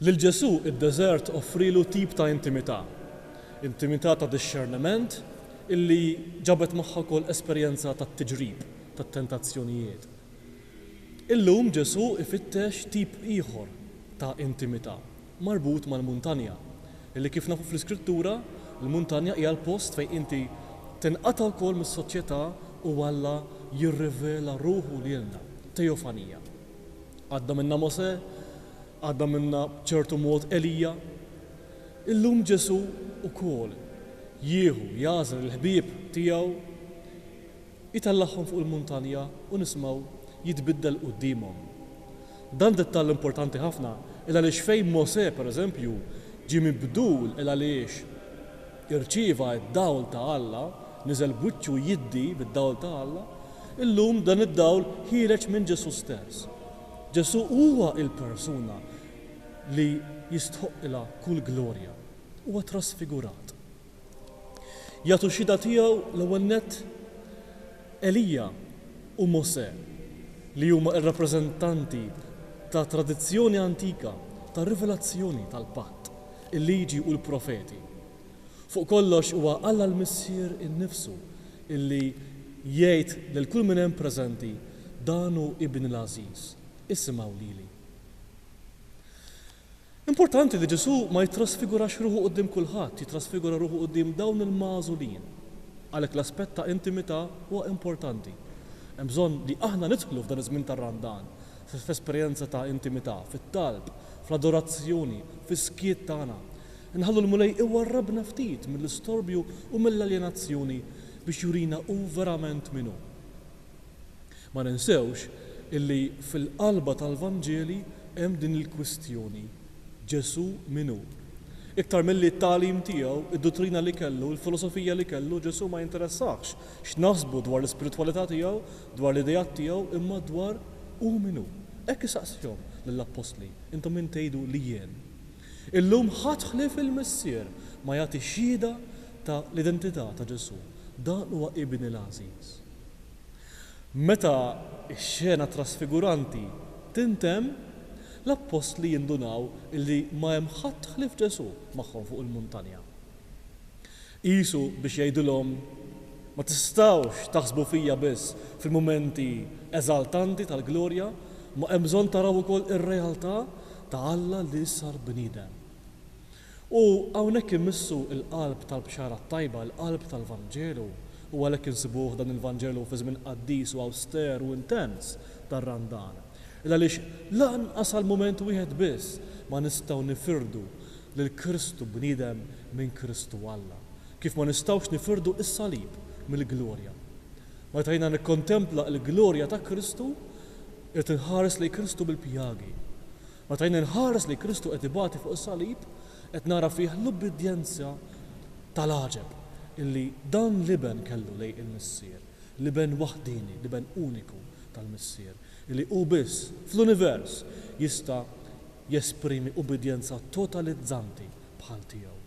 Lil Ġesu id-deżert offrilu tip ta' intimità ta' discerniment illi ġabet magħha wkoll esperjenza tat-tiġrib, tat-tentazzjonijiet. Illum Ġesu ifittex tip ieħor ta' intimità marbut mal-muntanja, illi kif nafu fl-Iskrittura, il-muntanja hija l-post fejn inti tinqata' wkoll mis-soċjetà u Alla jirrivela ruħu lilna, teofanija. Għadda minna Mosè, għadda minna ċertu mod Elija. Illum Ġesu ukoll jieħu jażel il-ħbieb tiegħu, jitellagħhom fuq il-muntanja u nismaw jitbiddel qudiemhom. Dan dettall importanti ħafna il għaliex fejn Mosè pereżempju ġie mibdul il għaliex irċieva d-dawl ta' Alla, niżel buċċu jiddi bid-dawl ta' Alla, illum dan id-dawl ħireġ minn Ġesu stess. Ġesu huwa il-persuna li jistħoqilha kull glorja, huwa trasfigurat. Jagħtu xhieda tiegħu l-ewwel nett Elija u Mosè li huma r-rappreżentanti ta' tradizzjoni antika, ta' rivelazzjoni tal-patt, il-liġi u l-profeti. Fuq kollox huwa Alla l-Missier innifsu illi jgħid lil kull min hemm preżenti danu ibn l-Aziz, isimgħu lili. Importanti li Ġesu ma jitrasfigurax ruħu quddiem kulħadd, jitrasfigura ruħu quddiem dawn il-magħżulin. Għalhekk l-aspett ta' intimità huwa importanti. Hemm bżonn li aħna nidħlu f'dan iż-żmien tar-Randan, f'esperjenza ta' intimità, fit-talb, fl-adorazzjoni, fis-skiet tagħna. Nħallu l-mulej iwarrabna ftit mill-istorbju u mill-aljenazzjoni biex jurina hu verament minnu. Ma ninsewx illi fil-qalba tal-Vanġeli hemm din il-kwistjoni Ġesu minnu. Iktar milli t-tagħlim tiegħu, id-dottrina li kellu, il-filosofija li kellu, Ġesu ma jinteressax x'naħsbu dwar l-ispiritwalità tiegħu, dwar l-idejat tiegħu, imma dwar hu minnu. Hekk isaqsihom lill-Apostli, intom min tgħidu li jien. Illum ħadd ħlief il-Missier ma jagħti xhieda ta' l-identità ta' Ġesu. Dan huwa Ibn l-Aziz. Meta x-xena trasfiguranti tintemm, l-Apostli jindunaw illi ma hemm ħadd ħlief Ġesu magħhom fuq il-muntanja. Qisu biex jgħidulhom ma tistgħux taħsbu fija biss fil-mumenti eżaltanti tal-glorja, ma hemm bżonn taraw ukoll ir-realtà ta' Alla li sar bniedem. U hawnhekk immissu l-qalb tal-bxara tajba, l-qalb tal-Vanġelu, u għalhekk insibuh dan il-Vanġelu fi żmien qaddis u awster u intens tar-Randan. Għaliex lanqas għal-mument wieħed biss ma nistgħu nifirdu lil Kristu bniedem minn Kristu Alla. Kif ma nistgħux nifirdu is-salib mill-glorja. Meta jiena nikkontempla l-glorja ta' Kristu, qed inħares lejn Kristu bil-pjagi. Meta jiena nħares lejn Kristu qed ibati fuq is-salib, qed nara fih l-ubbidyenzja tal-għaġeb illi dan liben kellu lejn il-Missier, liben waħdini, liben uniku tal-Missier, illi hu biss fl-univers jista' jesprimi ubbidjenza totalizzanti bħal tiegħu.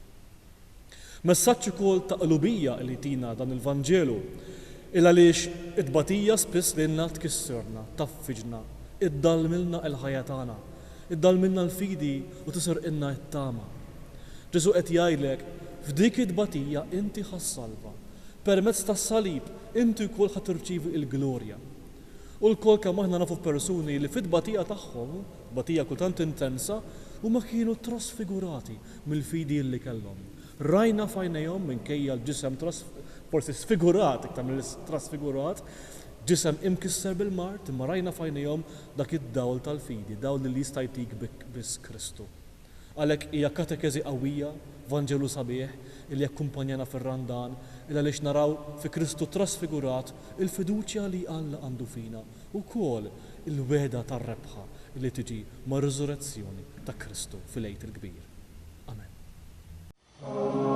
Messaġġ ukoll ta' qlubija li tina dan il-Vanġelu il għaliex it-tbatija spiss lilna tkisserna, taffiġna, iddallmilna l-ħajja tagħna, iddallmilna l-fidi u tisirqilna t-tama. Ġesu qed jgħidlek f'dik it-tbatija inti ħassalva. Permezz tas-salib inti wkoll ħadd tirċievi l-glorja. U l-kol kemm aħna nafu persuni li fit-tbatija tagħhom, tbatija kultant intensa, huma kienu trasfigurati mill-fidi li kellhom. Rajna f'għajnejhom minkejja l-ġisem forsi sfigurat iktar mill-trasfigurat, ġisem imkisser bil-mart, imma rajna f'għajnejhom dak id-dawl tal-fidi, dawl li jista' jtik biss Kristu. Għalhekk hija katekeżi qawwija, Vanġelu sabiħ li jakkumpanjana fir-Randan, għaliex naraw fi Kristu trasfigurat il-fiduċja li Alla għandu fina u kol il-weda tar-rebħa li tiġi ma' riżurrezzjoni ta' Kristu fil-Għid il-Kbir. Amen.